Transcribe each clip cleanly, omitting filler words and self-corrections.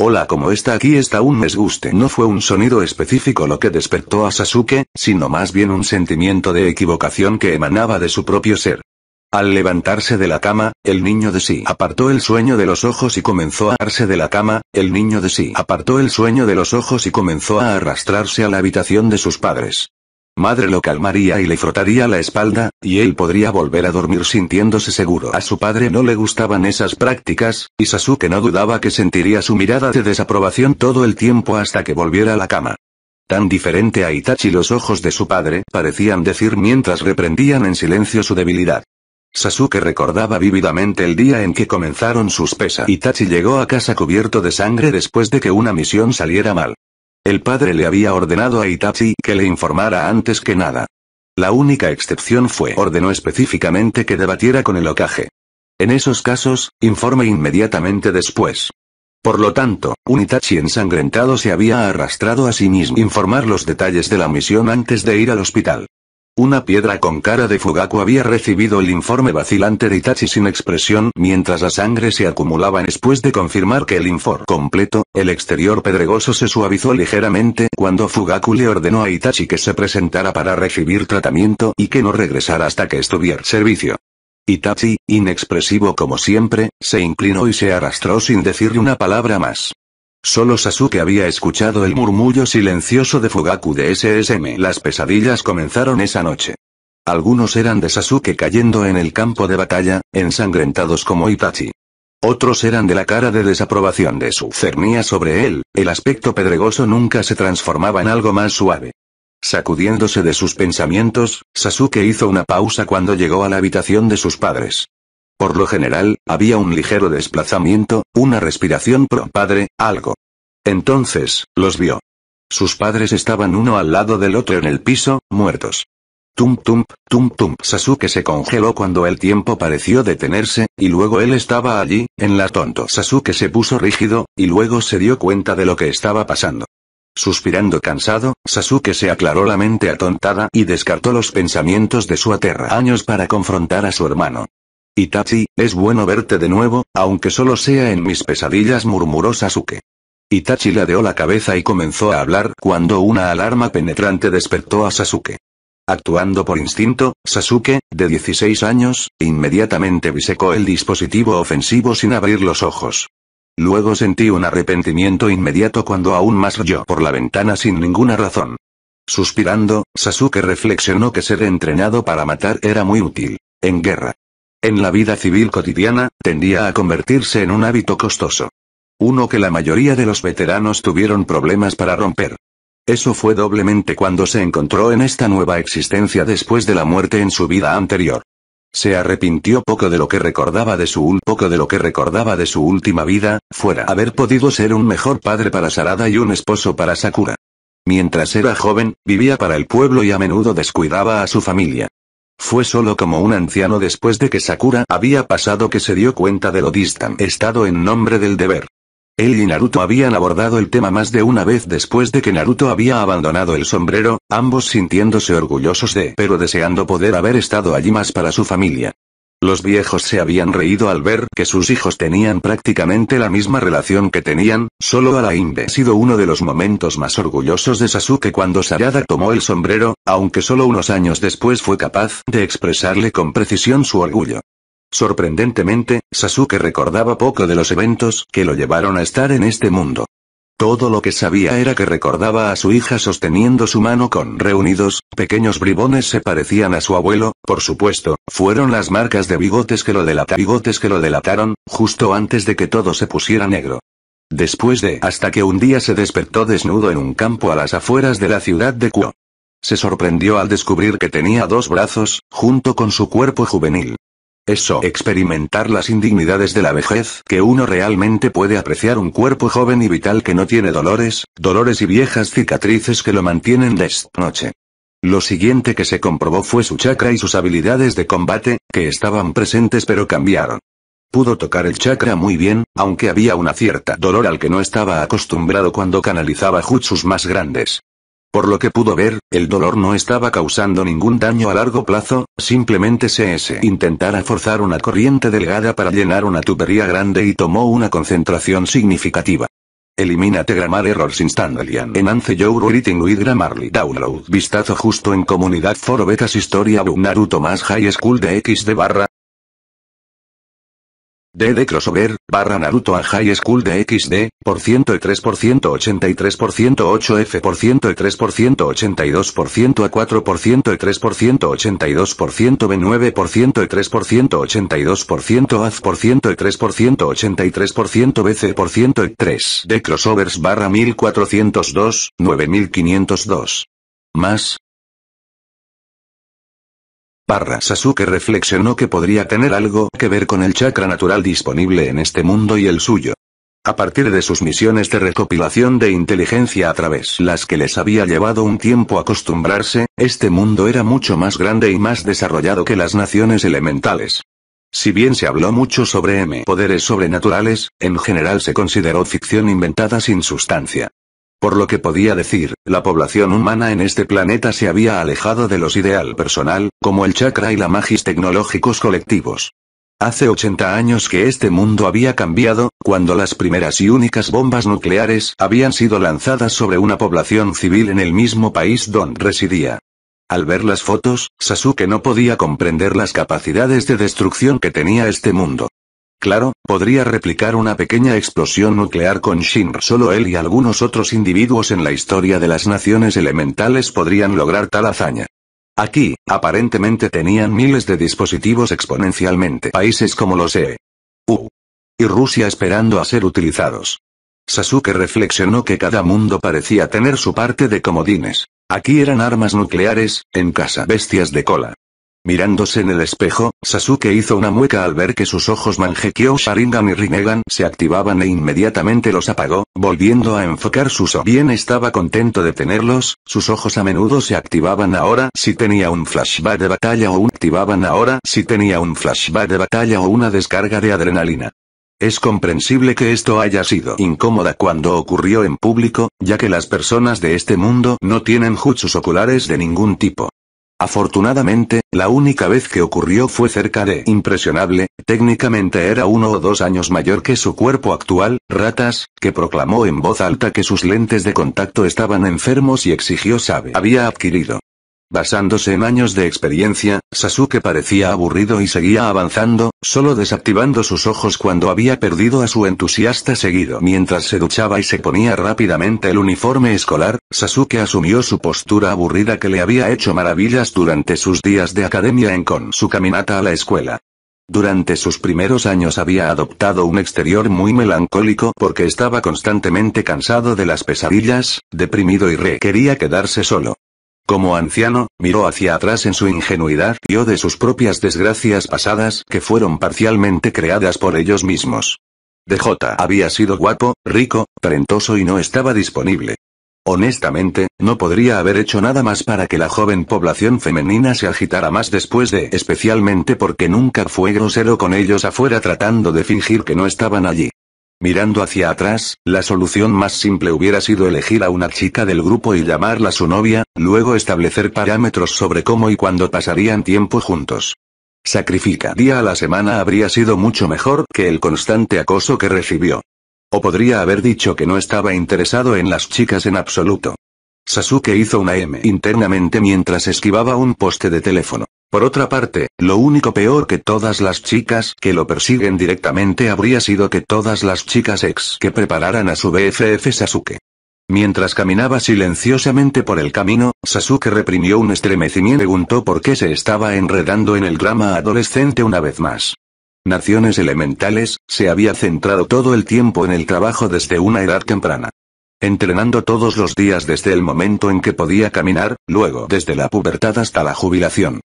Hola, ¿cómo está? Aquí está un desguste. No fue un sonido específico lo que despertó a Sasuke, sino más bien un sentimiento de equivocación que emanaba de su propio ser. Al levantarse de la cama, el niño de sí apartó el sueño de los ojos y comenzó a arse de la cama, el niño de sí apartó el sueño de los ojos y comenzó a arrastrarse a la habitación de sus padres. Madre lo calmaría y le frotaría la espalda, y él podría volver a dormir sintiéndose seguro. A su padre no le gustaban esas prácticas, y Sasuke no dudaba que sentiría su mirada de desaprobación todo el tiempo hasta que volviera a la cama. Tan diferente a Itachi, los ojos de su padre parecían decir mientras reprendían en silencio su debilidad. Sasuke recordaba vívidamente el día en que comenzaron sus pesas. Itachi llegó a casa cubierto de sangre después de que una misión saliera mal. El padre le había ordenado a Itachi que le informara antes que nada. La única excepción ordenó específicamente que debatiera con el Hokage. En esos casos, informe inmediatamente después. Por lo tanto, un Itachi ensangrentado se había arrastrado a sí mismo informar los detalles de la misión antes de ir al hospital. Una piedra con cara de Fugaku había recibido el informe vacilante de Itachi sin expresión mientras la sangre se acumulaba. Después de confirmar que el informe completo, el exterior pedregoso se suavizó ligeramente cuando Fugaku le ordenó a Itachi que se presentara para recibir tratamiento y que no regresara hasta que estuviera en servicio. Itachi, inexpresivo como siempre, se inclinó y se arrastró sin decirle una palabra más. Solo Sasuke había escuchado el murmullo silencioso de Fugaku de SSM. Las pesadillas comenzaron esa noche. Algunos eran de Sasuke cayendo en el campo de batalla, ensangrentados como Itachi. Otros eran de la cara de desaprobación de su cernía sobre él, el aspecto pedregoso nunca se transformaba en algo más suave. Sacudiéndose de sus pensamientos, Sasuke hizo una pausa cuando llegó a la habitación de sus padres. Por lo general, había un ligero desplazamiento, una respiración pro padre, algo. Entonces, los vio. Sus padres estaban uno al lado del otro en el piso, muertos. Tum tum, tum tum. Sasuke se congeló cuando el tiempo pareció detenerse, y luego él estaba allí, en la tonto. Sasuke se puso rígido, y luego se dio cuenta de lo que estaba pasando. Suspirando cansado, Sasuke se aclaró la mente atontada y descartó los pensamientos de su aterra años para confrontar a su hermano. Itachi, es bueno verte de nuevo, aunque solo sea en mis pesadillas, murmuró Sasuke. Itachi ladeó la cabeza y comenzó a hablar cuando una alarma penetrante despertó a Sasuke. Actuando por instinto, Sasuke, de 16 años, inmediatamente bisecó el dispositivo ofensivo sin abrir los ojos. Luego sentí un arrepentimiento inmediato cuando aún más rayó por la ventana sin ninguna razón. Suspirando, Sasuke reflexionó que ser entrenado para matar era muy útil. En guerra. En la vida civil cotidiana, tendía a convertirse en un hábito costoso. Uno que la mayoría de los veteranos tuvieron problemas para romper. Eso fue doblemente cuando se encontró en esta nueva existencia después de la muerte en su vida anterior. Se arrepintió poco de lo que recordaba de su última vida, fuera haber podido ser un mejor padre para Sarada y un esposo para Sakura. Mientras era joven, vivía para el pueblo y a menudo descuidaba a su familia. Fue solo como un anciano después de que Sakura había pasado que se dio cuenta de lo distante estado en nombre del deber. Él y Naruto habían abordado el tema más de una vez después de que Naruto había abandonado el sombrero, ambos sintiéndose orgullosos pero deseando poder haber estado allí más para su familia. Los viejos se habían reído al ver que sus hijos tenían prácticamente la misma relación que tenían, solo a la inve. Ha sido uno de los momentos más orgullosos de Sasuke cuando Sarada tomó el sombrero, aunque solo unos años después fue capaz de expresarle con precisión su orgullo. Sorprendentemente, Sasuke recordaba poco de los eventos que lo llevaron a estar en este mundo. Todo lo que sabía era que recordaba a su hija sosteniendo su mano con reunidos, pequeños bribones se parecían a su abuelo, por supuesto, fueron las marcas de bigotes que lo delataron, justo antes de que todo se pusiera negro. Hasta que un día se despertó desnudo en un campo a las afueras de la ciudad de Kuo. Se sorprendió al descubrir que tenía 2 brazos, junto con su cuerpo juvenil. Experimentar las indignidades de la vejez, que uno realmente puede apreciar un cuerpo joven y vital que no tiene dolores y viejas cicatrices que lo mantienen desde noche. Lo siguiente que se comprobó fue su chakra y sus habilidades de combate, que estaban presentes pero cambiaron. Pudo tocar el chakra muy bien, aunque había una cierta dolor al que no estaba acostumbrado cuando canalizaba jutsus más grandes. Por lo que pudo ver, el dolor no estaba causando ningún daño a largo plazo, simplemente se intentara forzar una corriente delgada para llenar una tubería grande y tomó una concentración significativa. Eliminate Grammar Errors Instantanean. Enhance your writing with Grammarly. Download. Vistazo justo en comunidad foro becas historia book Naruto más High School de XD barra de crossover, barra Naruto a High School de XD, por ciento y 3%, 83%, 8F% y 3%, 82% a 4% y 3%, 82% B9% y 3%, 82% AZ% y 3%, 83% BC% y 3 de crossovers barra 1402, 9502. Más. Sasuke reflexionó que podría tener algo que ver con el chakra natural disponible en este mundo y el suyo. A partir de sus misiones de recopilación de inteligencia a través las que les había llevado un tiempo acostumbrarse, este mundo era mucho más grande y más desarrollado que las naciones elementales. Si bien se habló mucho sobre poderes sobrenaturales, en general se consideró ficción inventada sin sustancia. Por lo que podía decir, la población humana en este planeta se había alejado de los ideal personal, como el chakra y la magis tecnológicos colectivos. Hace 80 años que este mundo había cambiado, cuando las primeras y únicas bombas nucleares habían sido lanzadas sobre una población civil en el mismo país donde residía. Al ver las fotos, Sasuke no podía comprender las capacidades de destrucción que tenía este mundo. Claro, podría replicar una pequeña explosión nuclear con Shinra. Solo él y algunos otros individuos en la historia de las naciones elementales podrían lograr tal hazaña. Aquí, aparentemente tenían miles de dispositivos exponencialmente. Países como los EU y Rusia esperando a ser utilizados. Sasuke reflexionó que cada mundo parecía tener su parte de comodines. Aquí eran armas nucleares, en casa bestias de cola. Mirándose en el espejo, Sasuke hizo una mueca al ver que sus ojos Mangekyo Sharingan y Rinnegan se activaban e inmediatamente los apagó, volviendo a enfocar sus ojos. Bien estaba contento de tenerlos, sus ojos a menudo se activaban ahora si tenía un flashback de batalla o una descarga de adrenalina. Es comprensible que esto haya sido incómoda cuando ocurrió en público, ya que las personas de este mundo no tienen jutsus oculares de ningún tipo. Afortunadamente, la única vez que ocurrió fue cerca de impresionable, técnicamente era 1 o 2 años mayor que su cuerpo actual, Ratas, que proclamó en voz alta que sus lentes de contacto estaban enfermos y exigió había adquirido. Basándose en años de experiencia, Sasuke parecía aburrido y seguía avanzando, solo desactivando sus ojos cuando había perdido a su entusiasta seguido. Mientras se duchaba y se ponía rápidamente el uniforme escolar, Sasuke asumió su postura aburrida que le había hecho maravillas durante sus días de academia con su caminata a la escuela. Durante sus primeros años había adoptado un exterior muy melancólico porque estaba constantemente cansado de las pesadillas, deprimido y quería quedarse solo. Como anciano, miró hacia atrás en su ingenuidad y de sus propias desgracias pasadas que fueron parcialmente creadas por ellos mismos. DJ había sido guapo, rico, talentoso y no estaba disponible. Honestamente, no podría haber hecho nada más para que la joven población femenina se agitara más después especialmente porque nunca fue grosero con ellos afuera tratando de fingir que no estaban allí. Mirando hacia atrás, la solución más simple hubiera sido elegir a una chica del grupo y llamarla su novia, luego establecer parámetros sobre cómo y cuándo pasarían tiempo juntos. Sacrificar día a la semana habría sido mucho mejor que el constante acoso que recibió. O podría haber dicho que no estaba interesado en las chicas en absoluto. Sasuke hizo una M internamente mientras esquivaba un poste de teléfono. Por otra parte, lo único peor que todas las chicas que lo persiguen directamente habría sido que todas las chicas que prepararan a su BFF Sasuke. Mientras caminaba silenciosamente por el camino, Sasuke reprimió un estremecimiento y preguntó por qué se estaba enredando en el drama adolescente una vez más. Naciones elementales, se había centrado todo el tiempo en el trabajo desde una edad temprana. Entrenando todos los días desde el momento en que podía caminar, luego desde la pubertad hasta la jubilación.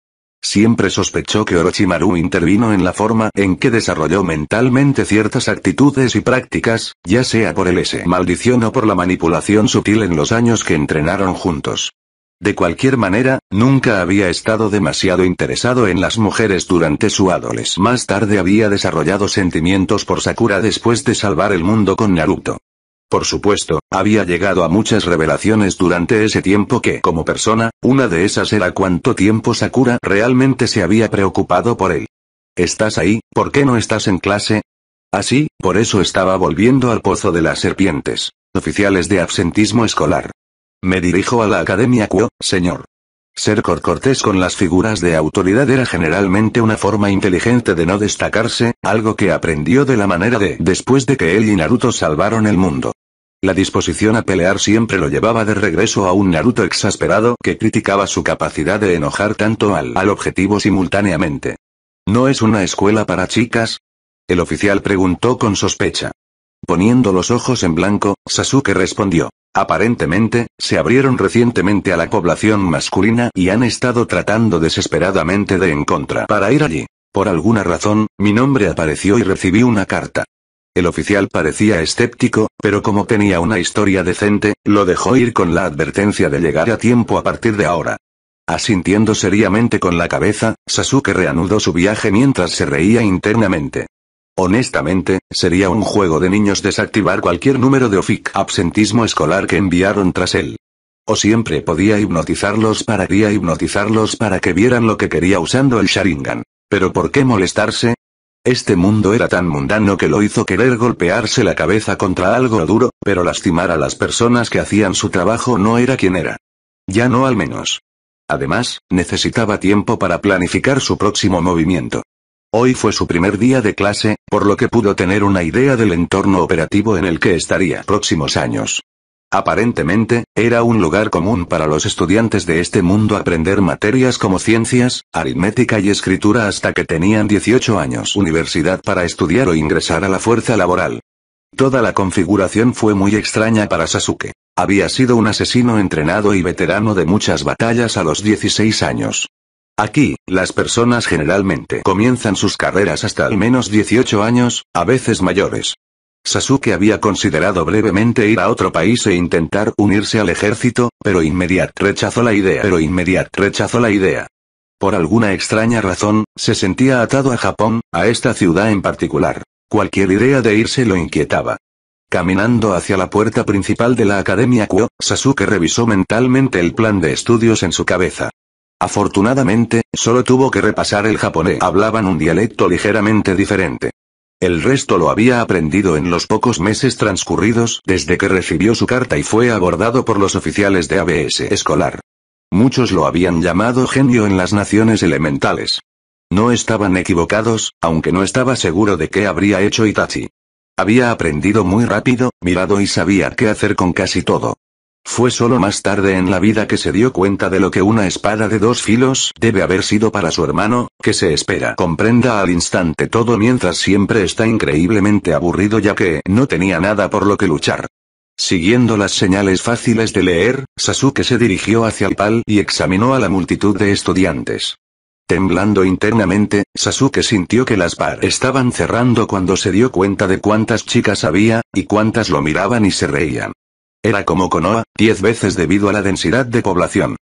Siempre sospechó que Orochimaru intervino en la forma en que desarrolló mentalmente ciertas actitudes y prácticas, ya sea por el maldición o por la manipulación sutil en los años que entrenaron juntos. De cualquier manera, nunca había estado demasiado interesado en las mujeres durante su adolescencia. Más tarde había desarrollado sentimientos por Sakura después de salvar el mundo con Naruto. Por supuesto, había llegado a muchas revelaciones durante ese tiempo que, como persona, una de esas era cuánto tiempo Sakura realmente se había preocupado por él. ¿Estás ahí? ¿Por qué no estás en clase? Así, por eso estaba volviendo al pozo de las serpientes. Oficiales de absentismo escolar. Me dirijo a la Academia Kuo, señor. Ser cortés con las figuras de autoridad era generalmente una forma inteligente de no destacarse, algo que aprendió de la manera de después de que él y Naruto salvaron el mundo. La disposición a pelear siempre lo llevaba de regreso a un Naruto exasperado que criticaba su capacidad de enojar tanto al objetivo simultáneamente. ¿No es una escuela para chicas? El oficial preguntó con sospecha. Poniendo los ojos en blanco, Sasuke respondió. Aparentemente, se abrieron recientemente a la población masculina y han estado tratando desesperadamente de encontrar para ir allí. Por alguna razón, mi nombre apareció y recibí una carta. El oficial parecía escéptico, pero como tenía una historia decente, lo dejó ir con la advertencia de llegar a tiempo a partir de ahora. Asintiendo seriamente con la cabeza, Sasuke reanudó su viaje mientras se reía internamente. Honestamente, sería un juego de niños desactivar cualquier número de absentismo escolar que enviaron tras él. O siempre podía hipnotizarlos para que vieran lo que quería usando el Sharingan. ¿Pero por qué molestarse? Este mundo era tan mundano que lo hizo querer golpearse la cabeza contra algo duro, pero lastimar a las personas que hacían su trabajo no era quien era. Ya no al menos. Además, necesitaba tiempo para planificar su próximo movimiento. Hoy fue su primer día de clase, por lo que pudo tener una idea del entorno operativo en el que estaría próximos años. Aparentemente, era un lugar común para los estudiantes de este mundo aprender materias como ciencias, aritmética y escritura hasta que tenían 18 años. Universidad para estudiar o ingresar a la fuerza laboral. Toda la configuración fue muy extraña para Sasuke. Había sido un asesino entrenado y veterano de muchas batallas a los 16 años. Aquí, las personas generalmente comienzan sus carreras hasta al menos 18 años, a veces mayores. Sasuke había considerado brevemente ir a otro país e intentar unirse al ejército, pero inmediatamente rechazó la idea. Por alguna extraña razón, se sentía atado a Japón, a esta ciudad en particular. Cualquier idea de irse lo inquietaba. Caminando hacia la puerta principal de la Academia Kuo, Sasuke revisó mentalmente el plan de estudios en su cabeza. Afortunadamente, solo tuvo que repasar el japonés. Hablaban un dialecto ligeramente diferente. El resto lo había aprendido en los pocos meses transcurridos desde que recibió su carta y fue abordado por los oficiales de ABS escolar. Muchos lo habían llamado genio en las naciones elementales. No estaban equivocados, aunque no estaba seguro de qué habría hecho Itachi. Había aprendido muy rápido, mirado y sabía qué hacer con casi todo. Fue solo más tarde en la vida que se dio cuenta de lo que una espada de dos filos debe haber sido para su hermano, que se espera comprenda al instante todo mientras siempre está increíblemente aburrido ya que no tenía nada por lo que luchar. Siguiendo las señales fáciles de leer, Sasuke se dirigió hacia el PAL y examinó a la multitud de estudiantes. Temblando internamente, Sasuke sintió que las par estaban cerrando cuando se dio cuenta de cuántas chicas había, y cuántas lo miraban y se reían. Era como Konoha, 10 veces debido a la densidad de población.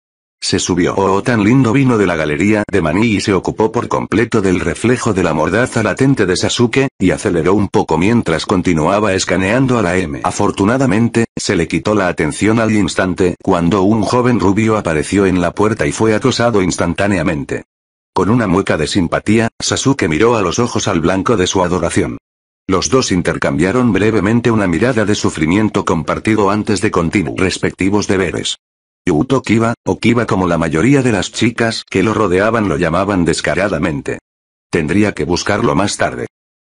Se subió tan lindo vino de la galería de maní y se ocupó por completo del reflejo de la mordaza latente de Sasuke, y aceleró un poco mientras continuaba escaneando a la M. Afortunadamente, se le quitó la atención al instante cuando un joven rubio apareció en la puerta y fue acosado instantáneamente. Con una mueca de simpatía, Sasuke miró a los ojos al blanco de su adoración. Los dos intercambiaron brevemente una mirada de sufrimiento compartido antes de continuar respectivos deberes. Yuto Kiba, o Kiba como la mayoría de las chicas que lo rodeaban lo llamaban descaradamente. Tendría que buscarlo más tarde.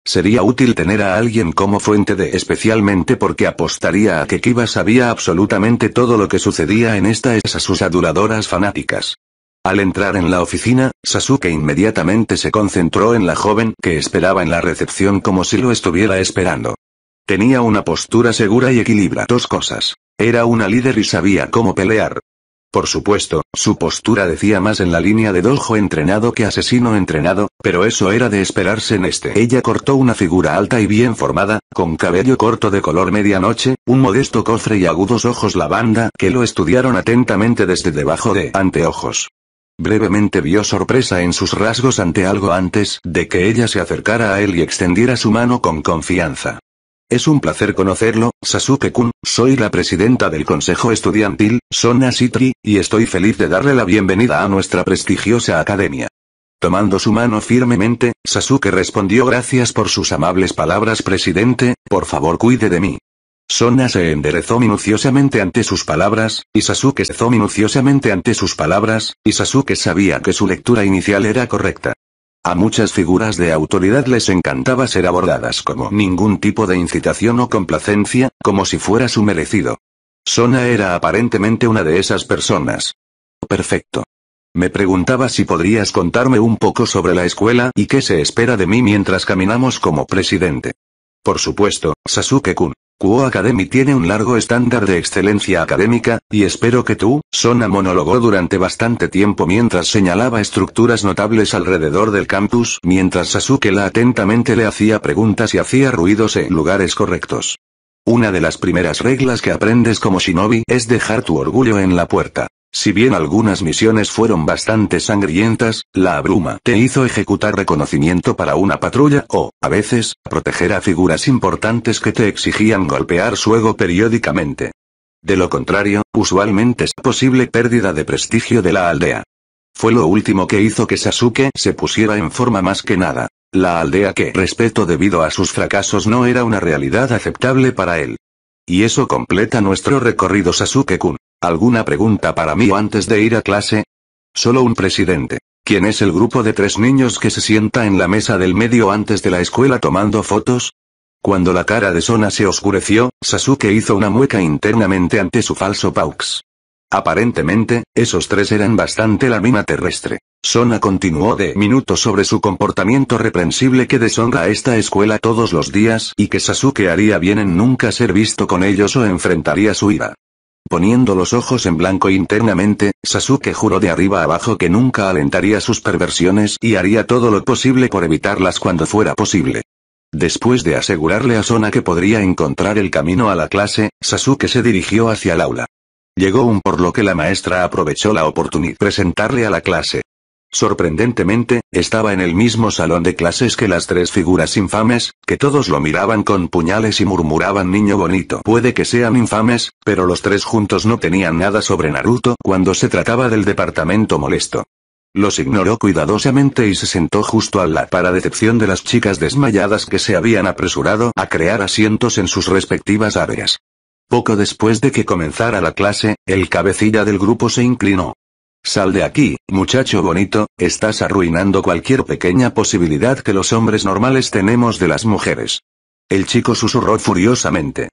Sería útil tener a alguien como fuente de especialmente porque apostaría a que Kiba sabía absolutamente todo lo que sucedía en esas sus adoradoras fanáticas. Al entrar en la oficina, Sasuke inmediatamente se concentró en la joven que esperaba en la recepción como si lo estuviera esperando. Tenía una postura segura y equilibrada. Dos cosas. Era una líder y sabía cómo pelear. Por supuesto, su postura decía más en la línea de dojo entrenado que asesino entrenado, pero eso era de esperarse en este. Ella cortó una figura alta y bien formada, con cabello corto de color medianoche, un modesto cofre y agudos ojos lavanda que lo estudiaron atentamente desde debajo de anteojos. Brevemente vio sorpresa en sus rasgos ante algo antes de que ella se acercara a él y extendiera su mano con confianza. Es un placer conocerlo, Sasuke-kun, soy la presidenta del consejo estudiantil, Sona Shitri, y estoy feliz de darle la bienvenida a nuestra prestigiosa academia. Tomando su mano firmemente, Sasuke respondió gracias por sus amables palabras presidente, por favor cuide de mí. Sona se enderezó minuciosamente ante sus palabras, y Sasuke se hizo minuciosamente ante sus palabras, y Sasuke sabía que su lectura inicial era correcta. A muchas figuras de autoridad les encantaba ser abordadas como ningún tipo de incitación o complacencia, como si fuera su merecido. Sona era aparentemente una de esas personas. Perfecto. Me preguntaba si podrías contarme un poco sobre la escuela y qué se espera de mí mientras caminamos como presidente. Por supuesto, Sasuke-kun. Kuo Academy tiene un largo estándar de excelencia académica, y espero que tú, Sona monologó durante bastante tiempo mientras señalaba estructuras notables alrededor del campus, mientras Sasuke atentamente le hacía preguntas y hacía ruidos en lugares correctos. Una de las primeras reglas que aprendes como shinobi es dejar tu orgullo en la puerta. Si bien algunas misiones fueron bastante sangrientas, la abruma te hizo ejecutar reconocimiento para una patrulla o, a veces, proteger a figuras importantes que te exigían golpear su ego periódicamente. De lo contrario, usualmente es posible pérdida de prestigio de la aldea. Fue lo último que hizo que Sasuke se pusiera en forma más que nada. La aldea que respetó debido a sus fracasos no era una realidad aceptable para él. Y eso completa nuestro recorrido, Sasuke-kun. ¿Alguna pregunta para mí antes de ir a clase? Solo un presidente. ¿Quién es el grupo de 3 niños que se sienta en la mesa del medio antes de la escuela tomando fotos? Cuando la cara de Sona se oscureció, Sasuke hizo una mueca internamente ante su falso paux. Aparentemente, esos 3 eran bastante la mina terrestre. Sona continuó de minutos sobre su comportamiento reprensible que deshonra a esta escuela todos los días y que Sasuke haría bien en nunca ser visto con ellos o enfrentaría su ira. Poniendo los ojos en blanco internamente, Sasuke juró de arriba abajo que nunca alentaría sus perversiones y haría todo lo posible por evitarlas cuando fuera posible. Después de asegurarle a Sona que podría encontrar el camino a la clase, Sasuke se dirigió hacia el aula. Llegó por lo que la maestra aprovechó la oportunidad de presentarle a la clase. Sorprendentemente, estaba en el mismo salón de clases que las 3 figuras infames, que todos lo miraban con puñales y murmuraban niño bonito. Puede que sean infames, pero los 3 juntos no tenían nada sobre Naruto cuando se trataba del departamento molesto. Los ignoró cuidadosamente y se sentó justo al lado para decepción de las chicas desmayadas que se habían apresurado a crear asientos en sus respectivas áreas. Poco después de que comenzara la clase, el cabecilla del grupo se inclinó. Sal de aquí, muchacho bonito, estás arruinando cualquier pequeña posibilidad que los hombres normales tenemos de las mujeres. El chico susurró furiosamente.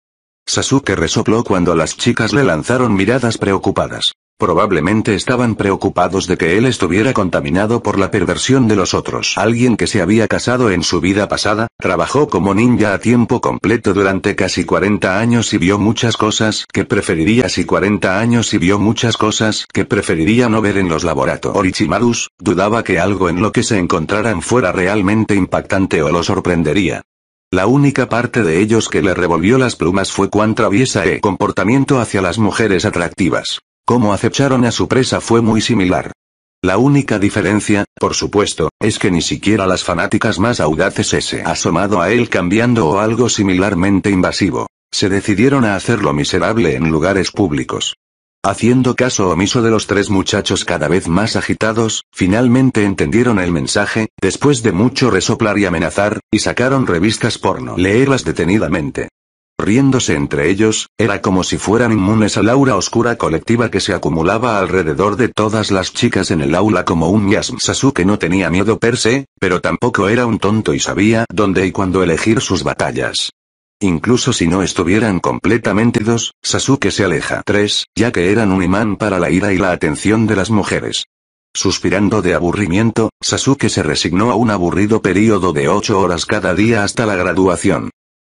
Sasuke resopló cuando las chicas le lanzaron miradas preocupadas. Probablemente estaban preocupados de que él estuviera contaminado por la perversión de los otros. Alguien que se había casado en su vida pasada, trabajó como ninja a tiempo completo durante casi 40 años y vio muchas cosas que preferiría no ver en los laboratorios Orochimarus, dudaba que algo en lo que se encontraran fuera realmente impactante o lo sorprendería. La única parte de ellos que le revolvió las plumas fue cuán traviesa e comportamiento hacia las mujeres atractivas. Cómo acecharon a su presa fue muy similar. La única diferencia, por supuesto, es que ni siquiera las fanáticas más audaces se asomado a él cambiando o algo similarmente invasivo. Se decidieron a hacerlo miserable en lugares públicos. Haciendo caso omiso de los 3 muchachos cada vez más agitados, finalmente entendieron el mensaje, después de mucho resoplar y amenazar, y sacaron revistas porno. Leerlas detenidamente. Riéndose entre ellos, era como si fueran inmunes al aura oscura colectiva que se acumulaba alrededor de todas las chicas en el aula como un miasma. Sasuke no tenía miedo per se, pero tampoco era un tonto y sabía dónde y cuándo elegir sus batallas. Incluso si no estuvieran completamente dos, Sasuke se aleja. 3, ya que eran un imán para la ira y la atención de las mujeres. Suspirando de aburrimiento, Sasuke se resignó a un aburrido período de 8 horas cada día hasta la graduación.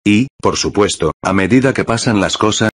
Y, por supuesto, a medida que pasan las cosas,